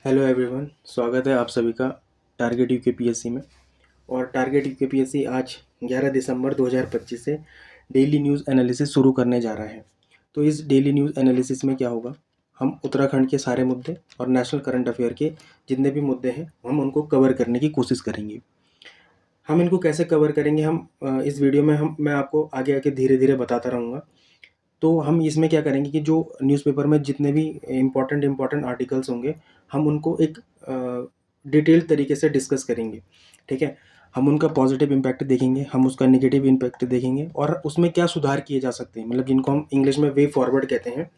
Hello everyone, स्वागत है आप सभी का टारगेट यूकेपीएससी में। और टारगेट यूकेपीएससी आज 11 दिसंबर 2025 से डेली न्यूज़ एनालिसिस शुरू करने जा रहा है। तो इस डेली न्यूज़ एनालिसिस में क्या होगा, हम उत्तराखंड के सारे मुद्दे और नेशनल करंट अफेयर के जितने भी मुद्दे हैं हम उनको कवर करने की कोशिश करेंगे। हम इनको कैसे कवर करेंगे, इस वीडियो में मैं आपको आगे आगे धीरे धीरे बताता रहूँगा। तो हम इसमें क्या करेंगे कि जो न्यूज़पेपर में जितने भी इम्पोर्टेंट आर्टिकल्स होंगे, हम उनको एक डिटेल्ड तरीके से डिस्कस करेंगे। ठीक है, हम उनका पॉजिटिव इम्पैक्ट देखेंगे, हम उसका नेगेटिव इम्पैक्ट देखेंगे और उसमें क्या सुधार किए जा सकते हैं, मतलब जिनको हम इंग्लिश में वे फॉरवर्ड कहते हैं,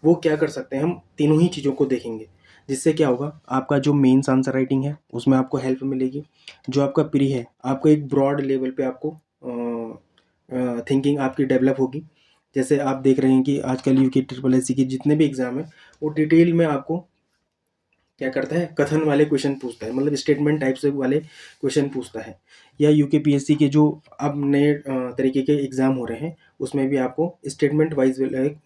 वो क्या कर सकते हैं। हम तीनों ही चीज़ों को देखेंगे, जिससे क्या होगा, आपका जो मेंस आंसर राइटिंग है उसमें आपको हेल्प मिलेगी। जो आपका प्री है, आपको एक ब्रॉड लेवल पे आपको थिंकिंग आपकी डेवलप होगी। जैसे आप देख रहे हैं कि आजकल यूके ट्रिपल एस सी के जितने भी एग्ज़ाम है वो डिटेल में आपको क्या करता है, कथन वाले क्वेश्चन पूछता है, मतलब स्टेटमेंट टाइप से वाले क्वेश्चन पूछता है। या यूके पीएससी के जो अब नए तरीके के एग्ज़ाम हो रहे हैं उसमें भी आपको स्टेटमेंट वाइज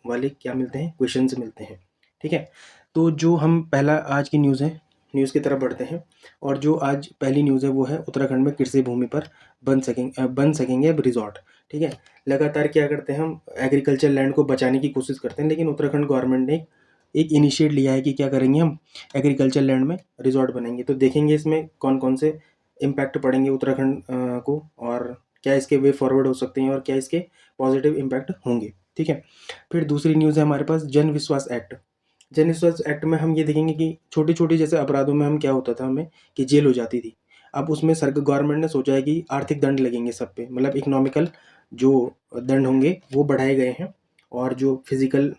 वाले क्या मिलते हैं, क्वेश्चन मिलते हैं। ठीक है, तो जो हम पहला आज की न्यूज़ है, न्यूज़ की तरफ बढ़ते हैं। और जो आज पहली न्यूज़ है वो है उत्तराखंड में कृषि भूमि पर बन सकेंगे अब रिजॉर्ट। ठीक है, लगातार क्या करते हैं, हम एग्रीकल्चर लैंड को बचाने की कोशिश करते हैं, लेकिन उत्तराखंड गवर्नमेंट ने एक इनिशिएट लिया है कि क्या करेंगे, हम एग्रीकल्चर लैंड में रिजॉर्ट बनाएंगे। तो देखेंगे इसमें कौन कौन से इम्पैक्ट पड़ेंगे उत्तराखंड को, और क्या इसके वे फॉरवर्ड हो सकते हैं और क्या इसके पॉजिटिव इम्पैक्ट होंगे। ठीक है, फिर दूसरी न्यूज़ है हमारे पास जन विश्वास एक्ट। जन विश्वास एक्ट में हम ये देखेंगे कि छोटी छोटी जैसे अपराधों में हम क्या होता था हमें कि जेल हो जाती थी। अब उसमें सरकार गवर्नमेंट ने सोचा है कि आर्थिक दंड लगेंगे सब पे, मतलब इकोनॉमिकल जो दंड होंगे वो बढ़ाए गए हैं, और जो फिजिकल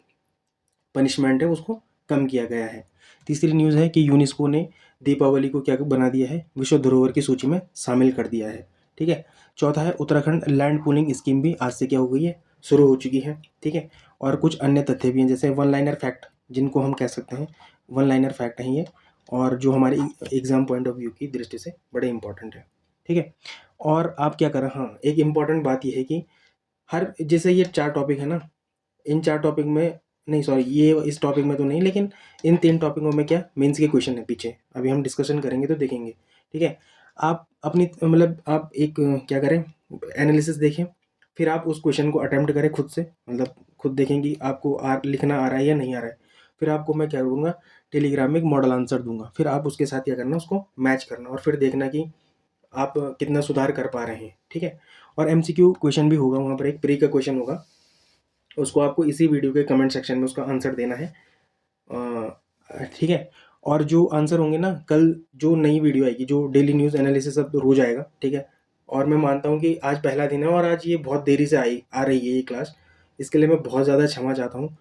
पनिशमेंट है उसको कम किया गया है। तीसरी न्यूज़ है कि यूनेस्को ने दीपावली को क्या बना दिया है, विश्व धरोहर की सूची में शामिल कर दिया है। ठीक है, चौथा है उत्तराखंड लैंड पूलिंग स्कीम भी आज से क्या हो गई है, शुरू हो चुकी है। ठीक है, और कुछ अन्य तथ्य भी हैं जैसे वन लाइनर फैक्ट, जिनको हम कह सकते हैं वन लाइनर फैक्ट हैं ये, और जो हमारे एग्जाम पॉइंट ऑफ व्यू की दृष्टि से बड़े इंपॉर्टेंट है। ठीक है, और आप क्या करें, हाँ एक इम्पॉर्टेंट बात यह है कि हर जैसे ये 4 टॉपिक है ना, इन 4 टॉपिक में, नहीं सॉरी ये इस टॉपिक में तो नहीं, लेकिन इन 3 टॉपिकों में क्या मेंस के क्वेश्चन है पीछे, अभी हम डिस्कशन करेंगे तो देखेंगे। ठीक है, आप अपनी मतलब आप एक क्या करें, एनालिसिस देखें, फिर आप उस क्वेश्चन को अटेम्प्ट करें खुद से, मतलब खुद देखें कि आपको लिखना आ रहा है या नहीं आ रहा है। फिर आपको मैं क्या करूँगा, टेलीग्राम में एक मॉडल आंसर दूंगा, फिर आप उसके साथ क्या करना, उसको मैच करना और फिर देखना कि आप कितना सुधार कर पा रहे हैं। ठीक है, और एमसीक्यू क्वेश्चन भी होगा वहाँ पर, एक प्री का क्वेश्चन होगा, उसको आपको इसी वीडियो के कमेंट सेक्शन में उसका आंसर देना है। ठीक है, और जो आंसर होंगे ना, कल जो नई वीडियो आएगी, जो डेली न्यूज़ एनालिसिस अब रोज आएगा। ठीक है, और मैं मानता हूँ कि आज पहला दिन है और आज ये बहुत देरी से आ रही है ये क्लास, इसके लिए मैं बहुत ज़्यादा क्षमा चाहता हूँ,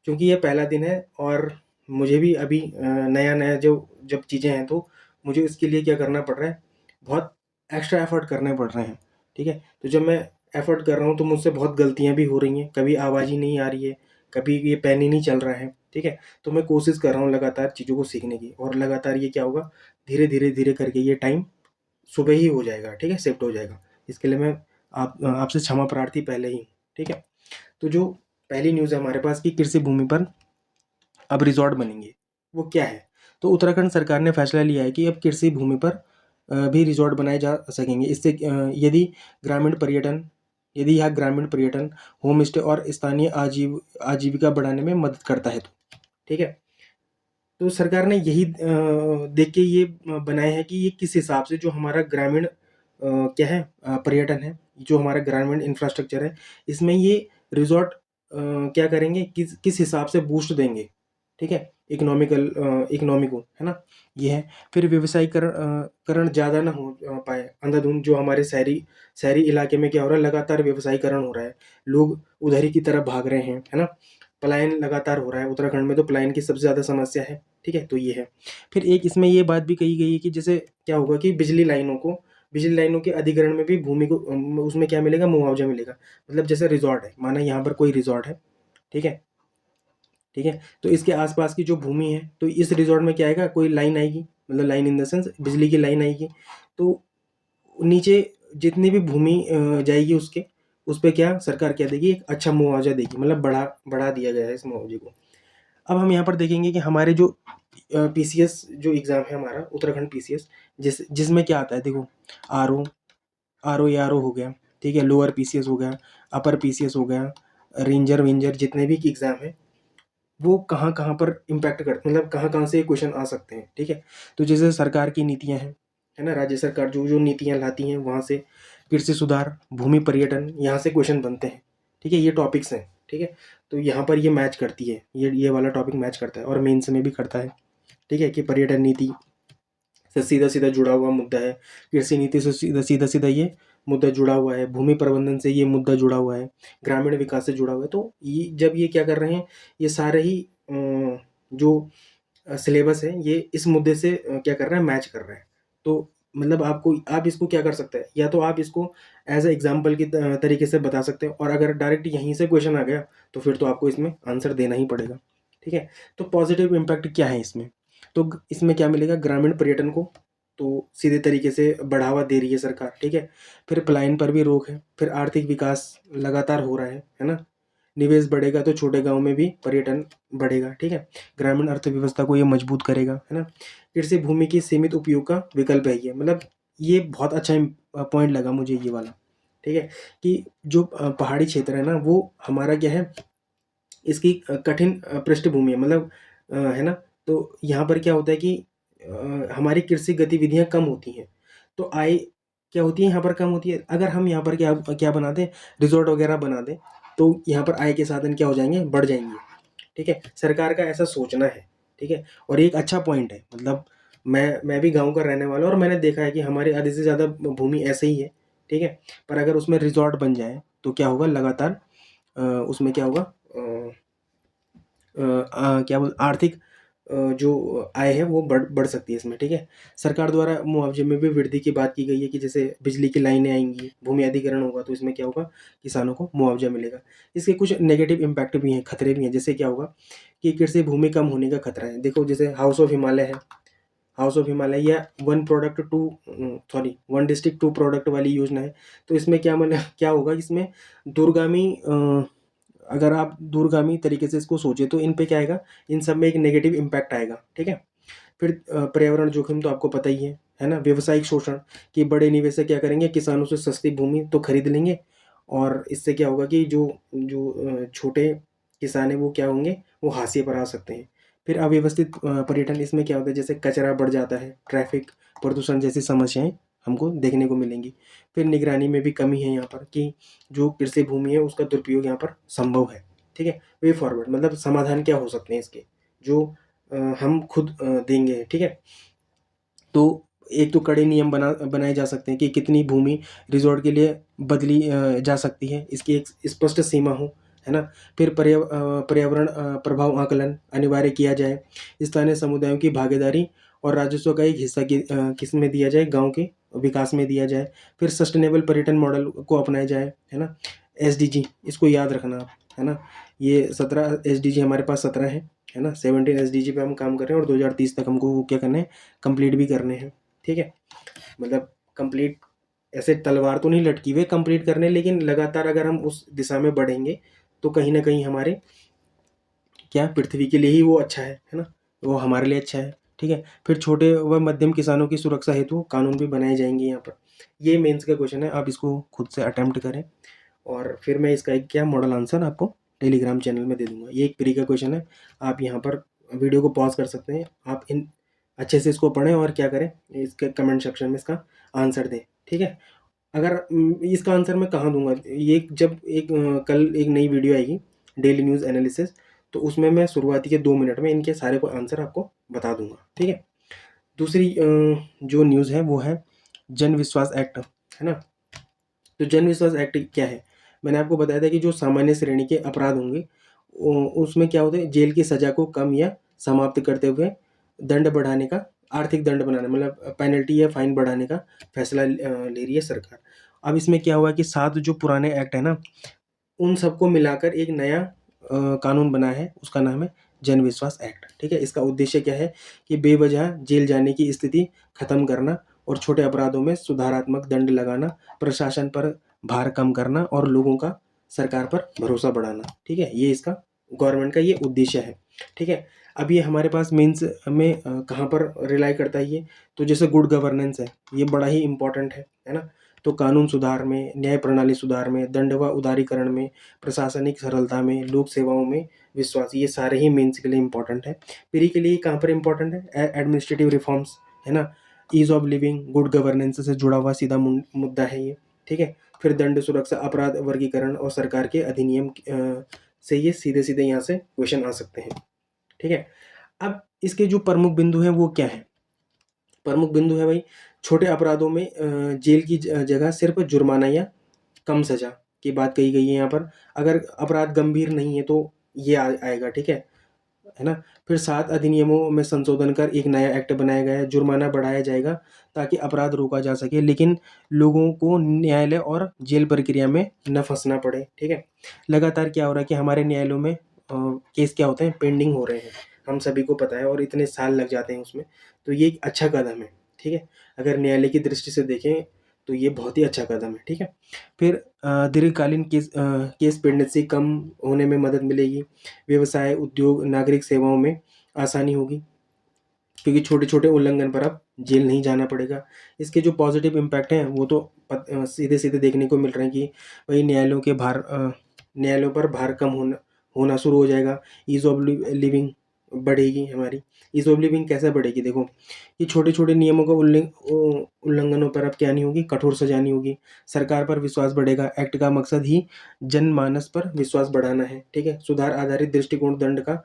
क्योंकि ये पहला दिन है और मुझे भी अभी नया नया जो जब चीज़ें हैं तो मुझे इसके लिए क्या करना पड़ रहा है, बहुत एक्स्ट्रा एफर्ट करने पड़ रहे हैं। ठीक है, तो जब मैं एफर्ट कर रहा हूँ तो मुझसे बहुत गलतियाँ भी हो रही हैं, कभी आवाज़ ही नहीं आ रही है, कभी ये पेन ही नहीं चल रहा है। ठीक है, तो मैं कोशिश कर रहा हूँ लगातार चीज़ों को सीखने की, और लगातार ये क्या होगा, धीरे धीरे धीरे करके ये टाइम सुबह ही हो जाएगा। ठीक है, शिफ्ट हो जाएगा, इसके लिए मैं आपसे क्षमा प्रार्थी पहले ही। ठीक है, तो जो पहली न्यूज़ है हमारे पास कि कृषि भूमि पर अब रिजॉर्ट बनेंगे, वो क्या है। तो उत्तराखंड सरकार ने फैसला लिया है कि अब कृषि भूमि पर भी रिजॉर्ट बनाए जा सकेंगे। इससे यदि ग्रामीण पर्यटन यदि यह ग्रामीण पर्यटन, होम स्टे और स्थानीय आजीविका बढ़ाने में मदद करता है तो। ठीक है, तो सरकार ने यही देख के ये बनाया है कि ये किस हिसाब से जो हमारा ग्रामीण क्या है, पर्यटन है, जो हमारा ग्रामीण इंफ्रास्ट्रक्चर है, इसमें ये रिजॉर्ट क्या करेंगे, किस किस हिसाब से बूस्ट देंगे। ठीक है, इकोनॉमी को, है ना, ये है। फिर व्यवसायीकरण करण ज़्यादा ना हो पाए, अंधाधुंध जो हमारे शहरी शहरी इलाके में क्या हो रहा है, लगातार व्यवसायीकरण हो रहा है, लोग उधर ही की तरफ भाग रहे हैं, है ना, पलायन लगातार हो रहा है। उत्तराखंड में तो पलायन की सबसे ज़्यादा समस्या है। ठीक है, तो ये है। फिर एक इसमें ये बात भी कही गई है कि जैसे क्या होगा कि बिजली लाइनों के अधिग्रहण में भी भूमि को उसमें क्या मिलेगा, मुआवजा मिलेगा। मतलब जैसे रिजॉर्ट है, माना यहाँ पर कोई रिजॉर्ट है। ठीक है, ठीक है, तो इसके आसपास की जो भूमि है, तो इस रिजॉर्ट में क्या आएगा, कोई लाइन आएगी, मतलब लाइन इन द सेंस बिजली की लाइन आएगी, तो नीचे जितनी भी भूमि जाएगी उसके, उस पे क्या सरकार क्या देगी, एक अच्छा मुआवजा देगी, मतलब बढ़ा बढ़ा दिया गया है इस मुआवजे को। अब हम यहाँ पर देखेंगे कि हमारे जो पीसीएस जो एग्ज़ाम है हमारा उत्तराखंड पीसीएस, जिसमें क्या आता है देखो, आरओ आरओ हो गया, ठीक है, लोअर पीसीएस हो गया, अपर पीसीएस हो गया, रेंजर वेंजर, जितने भी एग्ज़ाम है वो कहाँ कहाँ पर इम्पैक्ट करते, मतलब कहाँ कहाँ से क्वेश्चन आ सकते हैं, ठीक है। तो जैसे सरकार की नीतियाँ हैं, है ना, राज्य सरकार जो जो नीतियाँ लाती हैं वहाँ से, कृषि सुधार, भूमि पर्यटन, यहाँ से क्वेश्चन बनते हैं, ठीक है, ये टॉपिक्स हैं, ठीक है। तो यहाँ पर ये मैच करती है, ये वाला टॉपिक मैच करता है और मेंस में भी करता है, ठीक है, कि पर्यटन नीति से सीधा सीधा जुड़ा हुआ मुद्दा है, कृषि नीति से सीधा सीधा ये मुद्दा जुड़ा हुआ है, भूमि प्रबंधन से ये मुद्दा जुड़ा हुआ है, ग्रामीण विकास से जुड़ा हुआ है। तो ये जब ये क्या कर रहे हैं, ये सारे ही जो सिलेबस है ये इस मुद्दे से क्या कर रहा है, मैच कर रहा है। तो मतलब आप इसको क्या कर सकते हैं, या तो आप इसको एज ए एग्जाम्पल की तरीके से बता सकते हैं, और अगर डायरेक्ट यहीं से क्वेश्चन आ गया तो फिर तो आपको इसमें आंसर देना ही पड़ेगा, ठीक है। तो पॉजिटिव इम्पैक्ट क्या है इसमें, तो इसमें क्या मिलेगा, ग्रामीण पर्यटन को तो सीधे तरीके से बढ़ावा दे रही है सरकार, ठीक है। फिर पलायन पर भी रोक है, फिर आर्थिक विकास लगातार हो रहा है ना, निवेश बढ़ेगा तो छोटे गांव में भी पर्यटन बढ़ेगा, ठीक है। ग्रामीण अर्थव्यवस्था को ये मजबूत करेगा, है ना। कृषि भूमि की सीमित उपयोग का विकल्प है ये, मतलब ये बहुत अच्छा पॉइंट लगा मुझे ये वाला, ठीक है, कि जो पहाड़ी क्षेत्र है ना वो हमारा क्या है, इसकी कठिन पृष्ठभूमि है, मतलब है ना। तो यहाँ पर क्या होता है कि हमारी कृषि गतिविधियाँ कम होती हैं, तो आय क्या होती है यहाँ पर, कम होती है। अगर हम यहाँ पर क्या क्या बना दें, रिजॉर्ट वगैरह बना दें, तो यहाँ पर आय के साधन क्या हो जाएंगे, बढ़ जाएंगे, ठीक है। सरकार का ऐसा सोचना है, ठीक है। और ये एक अच्छा पॉइंट है, मतलब मैं भी गांव का रहने वाला हूँ और मैंने देखा है कि हमारे आधे से ज़्यादा भूमि ऐसे ही है, ठीक है। पर अगर उसमें रिजॉर्ट बन जाए तो क्या होगा, लगातार उसमें क्या होगा, क्या बोल, आर्थिक जो आय है वो बढ़ बढ़ सकती है इसमें, ठीक है। सरकार द्वारा मुआवजे में भी वृद्धि की बात की गई है कि जैसे बिजली की लाइनें आएंगी, भूमि अधिग्रहण होगा तो इसमें क्या होगा, किसानों को मुआवजा मिलेगा। इसके कुछ नेगेटिव इम्पैक्ट भी हैं, खतरे भी हैं, जैसे क्या होगा कि कृषि भूमि कम होने का खतरा है। देखो जैसे हाउस ऑफ हिमालय है, हाउस ऑफ हिमालय या वन डिस्ट्रिक्ट टू प्रोडक्ट वाली योजना है। तो इसमें क्या मतलब क्या होगा, इसमें दूरगामी अगर आप दूरगामी तरीके से इसको सोचे तो इन पे क्या आएगा, इन सब में एक नेगेटिव इम्पैक्ट आएगा, ठीक है। फिर पर्यावरण जोखिम तो आपको पता ही है ना, व्यवसायिक शोषण, कि बड़े निवेशक क्या करेंगे, किसानों से सस्ती भूमि तो खरीद लेंगे, और इससे क्या होगा कि जो जो छोटे किसान है वो क्या होंगे, वो हाशिए पर आ सकते हैं। फिर अव्यवस्थित पर्यटन, इसमें क्या होता है, जैसे कचरा बढ़ जाता है, ट्रैफिक, प्रदूषण जैसी समस्याएं हमको देखने को मिलेंगी। फिर निगरानी में भी कमी है यहाँ पर, कि जो कृषि भूमि है उसका दुरुपयोग यहाँ पर संभव है, ठीक है। वे फॉरवर्ड, मतलब समाधान क्या हो सकते हैं इसके, जो हम खुद देंगे, ठीक है। तो एक तो कड़े नियम बनाए जा सकते हैं कि कितनी भूमि रिजॉर्ट के लिए बदली जा सकती है, इसकी एक स्पष्ट सीमा हो, है ना। फिर पर्यावरण प्रभाव आकलन अनिवार्य किया जाए, स्थानीय समुदायों की भागीदारी और राजस्व का एक हिस्सा किस में दिया जाए, गांव के विकास में दिया जाए। फिर सस्टेनेबल पर्यटन मॉडल को अपनाया जाए, है ना। एसडीजी, इसको याद रखना आप, है ना। ये 17 एसडीजी हमारे पास 17 है ना, 17 एसडीजी पे हम काम कर रहे हैं और 2030 तक हमको वो क्या करना है, कंप्लीट भी करने हैं, ठीक है। मतलब कंप्लीट ऐसे तलवार तो नहीं लटकी हुई कंप्लीट करने, लेकिन लगातार अगर हम उस दिशा में बढ़ेंगे तो कहीं ना कहीं हमारे क्या पृथ्वी के लिए ही वो अच्छा है ना, वो हमारे लिए अच्छा है, ठीक है। फिर छोटे व मध्यम किसानों की सुरक्षा हेतु कानून भी बनाए जाएंगे यहाँ पर। ये मेंस का क्वेश्चन है, आप इसको खुद से अटेम्प्ट करें, और फिर मैं इसका एक क्या मॉडल आंसर आपको टेलीग्राम चैनल में दे दूंगा। ये एक प्री का क्वेश्चन है, आप यहाँ पर वीडियो को पॉज कर सकते हैं, आप इन अच्छे से इसको पढ़ें और क्या करें, इसके कमेंट सेक्शन में इसका आंसर दें, ठीक है। अगर इसका आंसर मैं कहाँ दूंगा, ये जब कल एक नई वीडियो आएगी डेली न्यूज़ एनालिसिस, तो उसमें मैं शुरुआती के 2 मिनट में इनके सारे को आंसर आपको बता दूंगा, ठीक है। दूसरी जो न्यूज़ है वो है जन विश्वास एक्ट, है ना। तो जन विश्वास एक्ट क्या है, मैंने आपको बताया था कि जो सामान्य श्रेणी के अपराध होंगे उसमें क्या होता है, जेल की सज़ा को कम या समाप्त करते हुए दंड बढ़ाने का, आर्थिक दंड बनाना, मतलब पेनल्टी या फाइन बढ़ाने का फैसला ले रही है सरकार। अब इसमें क्या हुआ कि 7 जो पुराने एक्ट है ना, उन सबको मिलाकर एक नया कानून बना है, उसका नाम है जन विश्वास एक्ट, ठीक है। इसका उद्देश्य क्या है कि बेवजह जेल जाने की स्थिति खत्म करना और छोटे अपराधों में सुधारात्मक दंड लगाना, प्रशासन पर भार कम करना और लोगों का सरकार पर भरोसा बढ़ाना, ठीक है। ये इसका गवर्नमेंट का ये उद्देश्य है, ठीक है। अब ये हमारे पास मेंस में कहाँ पर रिलाई करता है ये, तो जैसे गुड गवर्नेंस है, ये बड़ा ही इम्पोर्टेंट है ना। तो कानून सुधार में, न्याय प्रणाली सुधार में, दंड व उदारीकरण में, प्रशासनिक सरलता में, लोक सेवाओं में विश्वास, ये सारे ही मेंस के लिए इम्पोर्टेंट है। प्री के लिए कहाँ पर इम्पोर्टेंट है? एडमिनिस्ट्रेटिव रिफॉर्म्स, है ना, ease of living, good governance से जुड़ा हुआ सीधा मुद्दा है ये, ठीक है। फिर दंड सुरक्षा, अपराध वर्गीकरण और सरकार के अधिनियम से ये सीधे सीधे यहाँ से क्वेश्चन आ सकते हैं, ठीक है। अब इसके जो प्रमुख बिंदु हैं वो क्या है? प्रमुख बिंदु है भाई, छोटे अपराधों में जेल की जगह सिर्फ जुर्माना या कम सजा की बात कही गई है यहाँ पर। अगर अपराध गंभीर नहीं है तो ये आएगा, ठीक है ना। फिर 7 अधिनियमों में संशोधन कर एक नया एक्ट बनाया गया है, जुर्माना बढ़ाया जाएगा ताकि अपराध रोका जा सके, लेकिन लोगों को न्यायालय और जेल प्रक्रिया में न फंसना पड़े, ठीक है। लगातार क्या हो रहा है कि हमारे न्यायालयों में केस क्या होते हैं, पेंडिंग हो रहे हैं, हम सभी को पता है, और इतने साल लग जाते हैं उसमें। तो ये एक अच्छा कदम है, ठीक है। अगर न्यायालय की दृष्टि से देखें तो ये बहुत ही अच्छा कदम है, ठीक है। फिर दीर्घकालीन केस पेंडेंसी कम होने में मदद मिलेगी, व्यवसाय, उद्योग, नागरिक सेवाओं में आसानी होगी, क्योंकि छोटे छोटे उल्लंघन पर अब जेल नहीं जाना पड़ेगा। इसके जो पॉजिटिव इम्पैक्ट हैं वो तो सीधे सीधे देखने को मिल रहे हैं कि भाई न्यायालयों पर भार कम होना शुरू हो जाएगा। ईज ऑफ लिविंग बढ़ेगी हमारी। ईज ऑफ लिविंग कैसे बढ़ेगी? देखो, ये छोटे छोटे नियमों का उल्लंघनों पर अब क्या नहीं होगी, कठोर सजा नहीं होगी। सरकार पर विश्वास बढ़ेगा। एक्ट का मकसद ही जनमानस पर विश्वास बढ़ाना है, ठीक है। सुधार आधारित दृष्टिकोण दंड का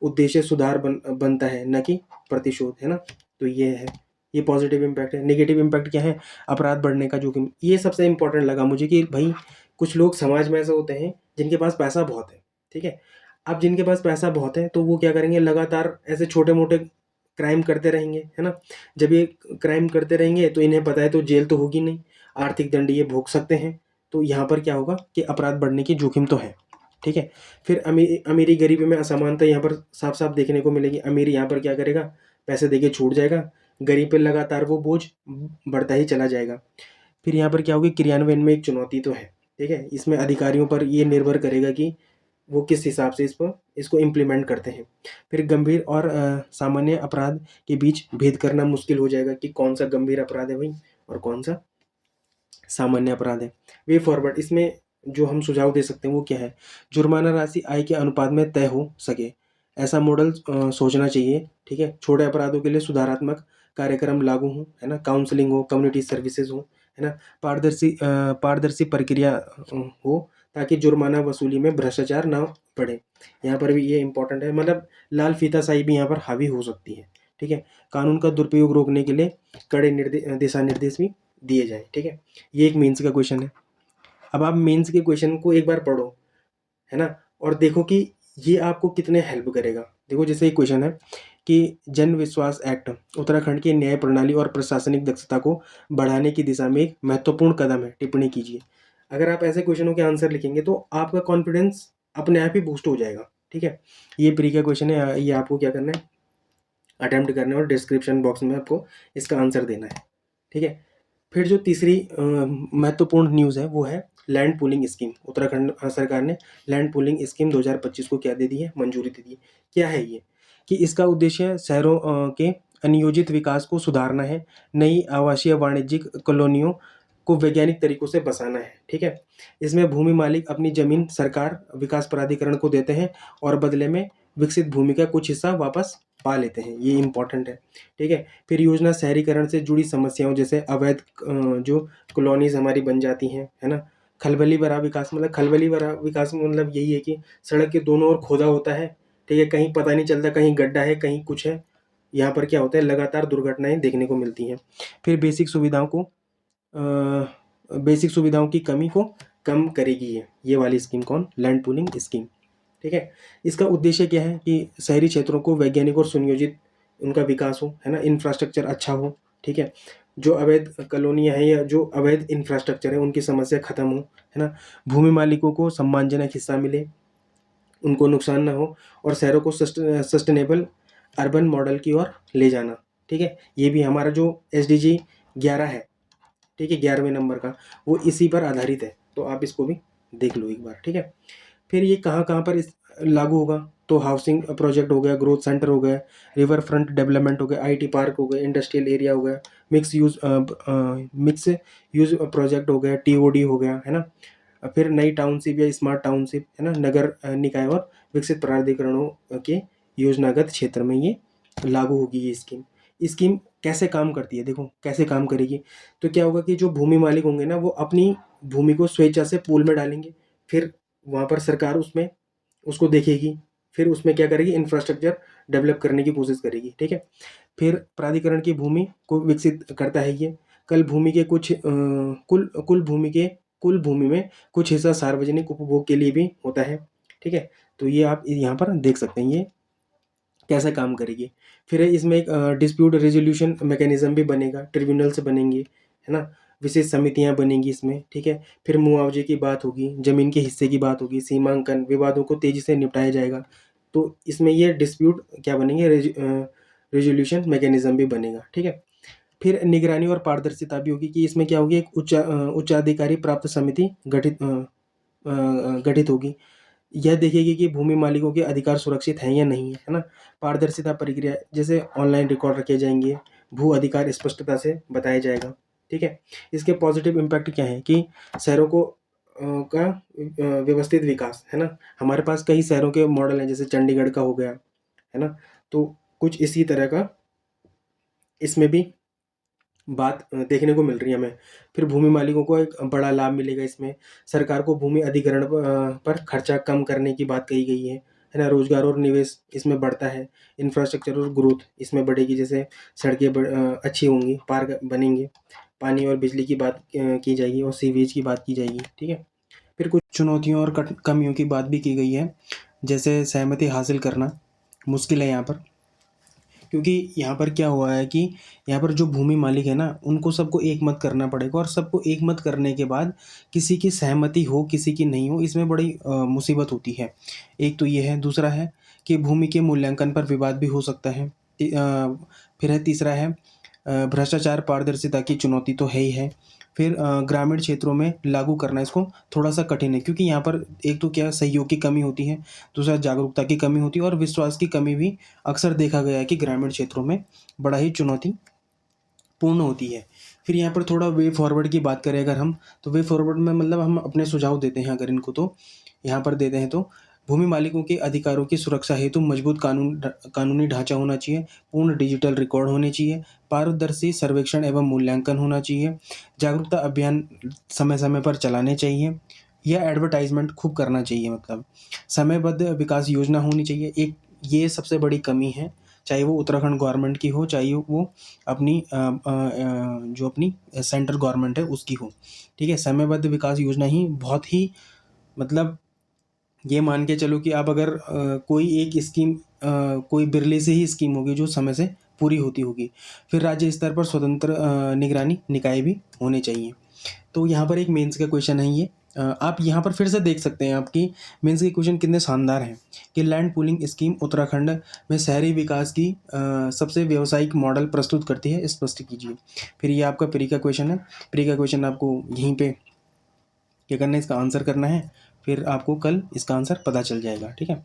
उद्देश्य सुधार बनता है, न कि प्रतिशोध, है ना। तो ये है, ये पॉजिटिव इम्पैक्ट है। नेगेटिव इम्पैक्ट क्या है? अपराध बढ़ने का जोखिम। ये सबसे इंपॉर्टेंट लगा मुझे कि भाई कुछ लोग समाज में ऐसे होते हैं जिनके पास पैसा बहुत है, ठीक है। अब जिनके पास पैसा बहुत है तो वो क्या करेंगे, लगातार ऐसे छोटे मोटे क्राइम करते रहेंगे, है ना। जब ये क्राइम करते रहेंगे तो इन्हें पता है तो जेल तो होगी नहीं, आर्थिक दंड ये भोग सकते हैं। तो यहाँ पर क्या होगा कि अपराध बढ़ने की जोखिम तो है, ठीक है। फिर अमीरी गरीबी में असमानता यहाँ पर साफ साफ देखने को मिलेगी। अमीर यहाँ पर क्या करेगा, पैसे देके छूट जाएगा, गरीब पे लगातार वो बोझ बढ़ता ही चला जाएगा। फिर यहाँ पर क्या होगी, क्रियान्वयन में एक चुनौती तो है, ठीक है। इसमें अधिकारियों पर ये निर्भर करेगा कि वो किस हिसाब से इसको इम्प्लीमेंट करते हैं। फिर गंभीर और सामान्य अपराध के बीच भेद करना मुश्किल हो जाएगा कि कौन सा गंभीर अपराध है भाई और कौन सा सामान्य अपराध है। वे फॉरवर्ड, इसमें जो हम सुझाव दे सकते हैं वो क्या है? जुर्माना राशि आय के अनुपात में तय हो सके, ऐसा मॉडल सोचना चाहिए, ठीक है। छोटे अपराधों के लिए सुधारात्मक कार्यक्रम लागू हो, है ना, काउंसलिंग हो, कम्युनिटी सर्विसेज हो, है ना, पारदर्शी प्रक्रिया हो, ताकि जुर्माना वसूली में भ्रष्टाचार ना बढ़े। यहाँ पर भी ये इंपॉर्टेंट है, मतलब लाल फीताशाही भी यहाँ पर हावी हो सकती है, ठीक है। कानून का दुरुपयोग रोकने के लिए कड़े दिशा निर्देश भी दिए जाए, ठीक है। ये एक मेंस का क्वेश्चन है। अब आप मेंस के क्वेश्चन को एक बार पढ़ो, है ना, और देखो कि ये आपको कितने हेल्प करेगा। देखो जैसे एक क्वेश्चन है कि जन विश्वास एक्ट उत्तराखंड की न्याय प्रणाली और प्रशासनिक दक्षता को बढ़ाने की दिशा में एक महत्वपूर्ण कदम है, टिप्पणी कीजिए। अगर आप ऐसे क्वेश्चनों के आंसर लिखेंगे तो आपका कॉन्फिडेंस अपने आप ही बूस्ट हो जाएगा, ठीक है। ये प्री का क्वेश्चन है, ये आपको क्या करना है, अटेम्प्ट करना है और डिस्क्रिप्शन बॉक्स में आपको इसका आंसर देना है, ठीक है। फिर जो तीसरी महत्वपूर्ण न्यूज़ है वो है लैंड पूलिंग स्कीम। उत्तराखंड सरकार ने लैंड पूलिंग स्कीम 2025 को क्या दे दी है, मंजूरी दे दी है। क्या है ये? कि इसका उद्देश्य शहरों के अनियोजित विकास को सुधारना है, नई आवासीय वाणिज्यिक कॉलोनियों को वैज्ञानिक तरीकों से बसाना है, ठीक है। इसमें भूमि मालिक अपनी जमीन सरकार विकास प्राधिकरण को देते हैं और बदले में विकसित भूमि का कुछ हिस्सा वापस पा लेते हैं, ये इंपॉर्टेंट है, ठीक है। फिर योजना शहरीकरण से जुड़ी समस्याओं जैसे अवैध जो कॉलोनीज हमारी बन जाती हैं, है ना, खलबली भरा विकास, मतलब खलबली भरा विकास में मतलब यही है कि सड़क के दोनों ओर खोदा होता है, ठीक है, कहीं पता नहीं चलता, कहीं गड्ढा है कहीं कुछ है। यहाँ पर क्या होता है, लगातार दुर्घटनाएं देखने को मिलती हैं। फिर बेसिक सुविधाओं की कमी को कम करेगी ये वाली स्कीम, कौन? लैंड पूलिंग स्कीम, ठीक है। इसका उद्देश्य क्या है कि शहरी क्षेत्रों को वैज्ञानिक और सुनियोजित उनका विकास हो, है ना, इंफ्रास्ट्रक्चर अच्छा हो, ठीक है। जो अवैध कॉलोनियाँ हैं या जो अवैध इंफ्रास्ट्रक्चर है उनकी समस्या खत्म हो, है ना, भूमि मालिकों को सम्मानजनक हिस्सा मिले, उनको नुकसान ना हो, और शहरों को सस्टेनेबल अर्बन मॉडल की ओर ले जाना, ठीक है। ये भी हमारा जो SDG 11 है, ठीक है, 11वें नंबर का, वो इसी पर आधारित है। तो आप इसको भी देख लो एक बार, ठीक है। फिर ये कहाँ कहाँ पर इस लागू होगा? तो हाउसिंग प्रोजेक्ट हो गया, ग्रोथ सेंटर हो गया, रिवर फ्रंट डेवलपमेंट हो गया, आईटी पार्क हो गया, इंडस्ट्रियल एरिया हो गया, मिक्स यूज प्रोजेक्ट हो गया, टीओडी हो गया, है ना। फिर नई टाउनशिप या स्मार्ट टाउनशिप, है ना, नगर निकाय और विकसित प्राधिकरणों के योजनागत क्षेत्र में ये लागू होगी ये स्कीम। स्कीम कैसे काम करती है, देखो कैसे काम करेगी। तो क्या होगा कि जो भूमि मालिक होंगे ना, वो अपनी भूमि को स्वेच्छा से पूल में डालेंगे, फिर वहाँ पर सरकार उसमें उसको देखेगी, फिर उसमें क्या करेगी, इंफ्रास्ट्रक्चर डेवलप करने की कोशिश करेगी, ठीक है। फिर प्राधिकरण की भूमि को विकसित करता है ये। कल भूमि के कुछ कुल भूमि में कुछ हिस्सा सार्वजनिक उपभोग के लिए भी होता है, ठीक है। तो ये आप यहाँ पर देख सकते हैं ये कैसे काम करेगी। फिर इसमें एक डिस्प्यूट रेजोल्यूशन मैकेनिज्म भी बनेगा, ट्रिब्यूनल्स बनेंगे, है ना, विशेष समितियां बनेंगी इसमें, ठीक है। फिर मुआवजे की बात होगी, जमीन के हिस्से की बात होगी, सीमांकन विवादों को तेजी से निपटाया जाएगा। तो इसमें ये डिस्प्यूट क्या बनेंगे, रेजोल्यूशन मैकेनिज्म भी बनेगा, ठीक है। फिर निगरानी और पारदर्शिता भी होगी कि इसमें क्या होगी, एक उच्चाधिकारी प्राप्त समिति गठित होगी। यह देखेगी कि भूमि मालिकों के अधिकार सुरक्षित हैं या नहीं है ना। पारदर्शिता प्रक्रिया, जैसे ऑनलाइन रिकॉर्ड रखे जाएंगे, भू अधिकार स्पष्टता से बताया जाएगा, ठीक है। इसके पॉजिटिव इम्पैक्ट क्या है कि शहरों को का व्यवस्थित विकास, है ना। हमारे पास कई शहरों के मॉडल हैं, जैसे चंडीगढ़ का हो गया, है ना। तो कुछ इसी तरह का इसमें भी बात देखने को मिल रही है हमें। फिर भूमि मालिकों को एक बड़ा लाभ मिलेगा इसमें। सरकार को भूमि अधिग्रहण पर खर्चा कम करने की बात कही गई है ना। रोजगार और निवेश इसमें बढ़ता है। इंफ्रास्ट्रक्चर और ग्रोथ इसमें बढ़ेगी, जैसे सड़कें अच्छी होंगी, पार्क बनेंगे, पानी और बिजली की बात की जाएगी, और सीवेज की बात की जाएगी, ठीक है। फिर कुछ चुनौतियों और कमियों की बात भी की गई है, जैसे सहमति हासिल करना मुश्किल है यहाँ पर, क्योंकि यहाँ पर क्या हुआ है कि यहाँ पर जो भूमि मालिक है ना, उनको सबको एक मत करना पड़ेगा, और सबको एक मत करने के बाद किसी की सहमति हो किसी की नहीं हो, इसमें बड़ी मुसीबत होती है। एक तो ये है, दूसरा है कि भूमि के मूल्यांकन पर विवाद भी हो सकता है। फिर है तीसरा है भ्रष्टाचार, पारदर्शिता की चुनौती तो है ही है। फिर ग्रामीण क्षेत्रों में लागू करना इसको थोड़ा सा कठिन है, क्योंकि यहाँ पर एक तो क्या सहयोग की कमी होती है, दूसरा जागरूकता की कमी होती है, और विश्वास की कमी भी अक्सर देखा गया है कि ग्रामीण क्षेत्रों में बड़ा ही चुनौती पूर्ण होती है। फिर यहाँ पर थोड़ा वे फॉरवर्ड की बात करें अगर हम, तो वे फॉरवर्ड में मतलब हम अपने सुझाव देते हैं अगर इनको, तो यहाँ पर देते हैं तो भूमि मालिकों के अधिकारों की सुरक्षा हेतु मजबूत कानूनी ढांचा होना चाहिए, पूर्ण डिजिटल रिकॉर्ड होने चाहिए, पारदर्शी सर्वेक्षण एवं मूल्यांकन होना चाहिए, जागरूकता अभियान समय समय पर चलाने चाहिए, या एडवर्टाइजमेंट खूब करना चाहिए, मतलब समयबद्ध विकास योजना होनी चाहिए। एक ये सबसे बड़ी कमी है, चाहे वो उत्तराखंड गवर्नमेंट की हो, चाहे वो अपनी जो अपनी सेंट्रल गवर्नमेंट है उसकी हो, ठीक है। समयबद्ध विकास योजना ही बहुत ही, मतलब ये मान के चलो कि आप अगर कोई एक स्कीम कोई बिरले से ही स्कीम होगी जो समय से पूरी होती होगी। फिर राज्य स्तर पर स्वतंत्र निगरानी निकाय भी होने चाहिए। तो यहाँ पर एक मेंस का क्वेश्चन है ये, आप यहाँ पर फिर से देख सकते हैं आपकी मेंस के क्वेश्चन कितने शानदार हैं, कि लैंड पूलिंग स्कीम उत्तराखंड में शहरी विकास की सबसे व्यावसायिक मॉडल प्रस्तुत करती है, स्पष्ट कीजिए। फिर ये आपका प्री का क्वेश्चन है। प्री का क्वेश्चन आपको यहीं पे क्या करना है, इसका आंसर करना है, फिर आपको कल इसका आंसर पता चल जाएगा, ठीक है।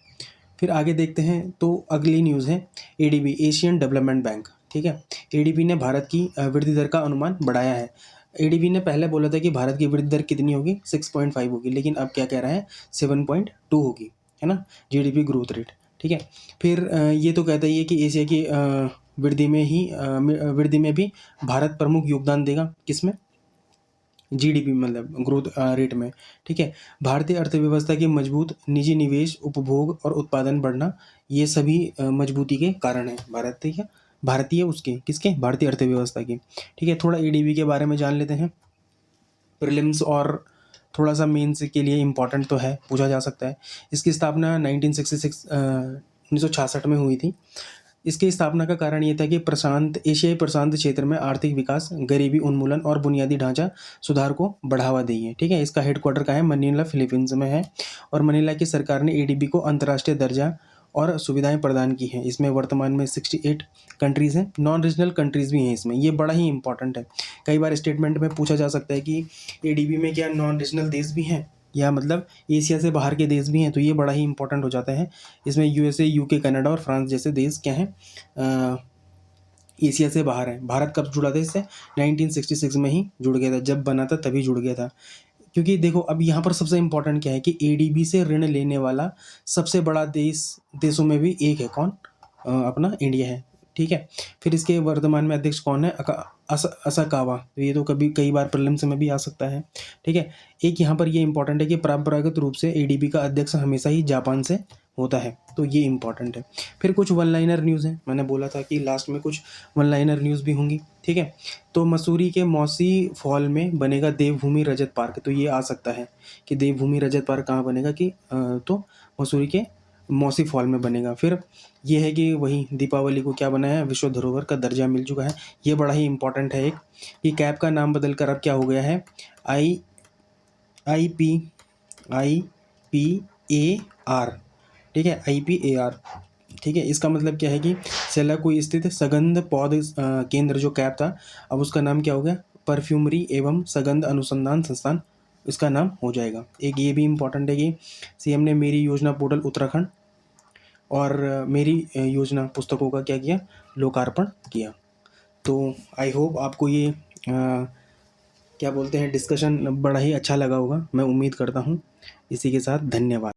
फिर आगे देखते हैं, तो अगली न्यूज़ है एडीबी, एशियन डेवलपमेंट बैंक, ठीक है। एडीबी ने भारत की वृद्धि दर का अनुमान बढ़ाया है। एडीबी ने पहले बोला था कि भारत की वृद्धि दर कितनी होगी, 6.5 होगी, लेकिन अब क्या कह रहा है, 7.2 होगी, है ना, जीडीपी ग्रोथ रेट, ठीक है। फिर ये तो कहता ही है कि एशिया की वृद्धि में भी भारत प्रमुख योगदान देगा, किसमें, जीडीपी मतलब ग्रोथ रेट में, ठीक है। भारतीय अर्थव्यवस्था की मजबूत निजी निवेश, उपभोग और उत्पादन बढ़ना, ये सभी मजबूती के कारण है भारतीय उसके किसके, भारतीय अर्थव्यवस्था की, ठीक है। थोड़ा एडीबी के बारे में जान लेते हैं, प्रीलिम्स और थोड़ा सा मेंस के लिए इम्पॉर्टेंट तो है, पूछा जा सकता है। इसकी स्थापना 1966 में हुई थी। इसकी स्थापना का कारण ये था कि एशियाई प्रशांत क्षेत्र में आर्थिक विकास, गरीबी उन्मूलन और बुनियादी ढांचा सुधार को बढ़ावा देंगे, ठीक है। इसका हेडक्वार्टर का है मनीला, फिलीपींस में है, और मनीला की सरकार ने एडीबी को अंतर्राष्ट्रीय दर्जा और सुविधाएं प्रदान की हैं। इसमें वर्तमान में 68 कंट्रीज़ हैं, नॉन रीजनल कंट्रीज़ भी हैं इसमें, ये बड़ा ही इंपॉर्टेंट है। कई बार स्टेटमेंट में पूछा जा सकता है कि एडीबी में क्या नॉन रीजनल देश भी हैं, या मतलब एशिया से बाहर के देश भी हैं, तो ये बड़ा ही इंपॉर्टेंट हो जाता है। इसमें यूएसए, यूके, कनाडा और फ्रांस जैसे देश क्या हैं, एशिया से बाहर है। भारत कब जुड़ा था इससे? 1966 में ही जुड़ गया था, जब बना था तभी जुड़ गया था। क्योंकि देखो अब यहाँ पर सबसे इम्पोर्टेंट क्या है कि एडीबी से ऋण लेने वाला सबसे बड़ा देशों में भी एक है। कौन? अपना इंडिया है। ठीक है। फिर इसके वर्तमान में अध्यक्ष कौन है? असाकावा। तो ये तो कभी कई बार प्रीलिम्स में भी आ सकता है। ठीक है। एक यहाँ पर ये इंपॉर्टेंट है कि परंपरागत रूप से एडीबी का अध्यक्ष हमेशा ही जापान से होता है, तो ये इंपॉर्टेंट है। फिर कुछ वन लाइनर न्यूज़ है, मैंने बोला था कि लास्ट में कुछ वन लाइनर न्यूज़ भी होंगी। ठीक है। तो मसूरी के मौसी फॉल में बनेगा देवभूमि रजत पार्क। तो ये आ सकता है कि देवभूमि रजत पार्क कहाँ बनेगा, कि तो मसूरी के मौसी फॉल में बनेगा। फिर ये है कि वही दीपावली को क्या बनाया है, विश्व धरोहर का दर्जा मिल चुका है। ये बड़ा ही इंपॉर्टेंट है। एक ये कैब का नाम बदलकर अब क्या हो गया है, IPAR। ठीक है, IPAR। ठीक है। इसका मतलब क्या है कि सेलाकुई स्थित सगंध पौध केंद्र जो कैब था, अब उसका नाम क्या हो गया, परफ्यूमरी एवं सगंध अनुसंधान संस्थान इसका नाम हो जाएगा। एक ये भी इम्पोर्टेंट है कि सीएम ने मेरी योजना पोर्टल उत्तराखंड और मेरी योजना पुस्तकों का क्या किया, लोकार्पण किया। तो आई होप आपको ये क्या बोलते हैं डिस्कशन बड़ा ही अच्छा लगा होगा, मैं उम्मीद करता हूँ। इसी के साथ धन्यवाद।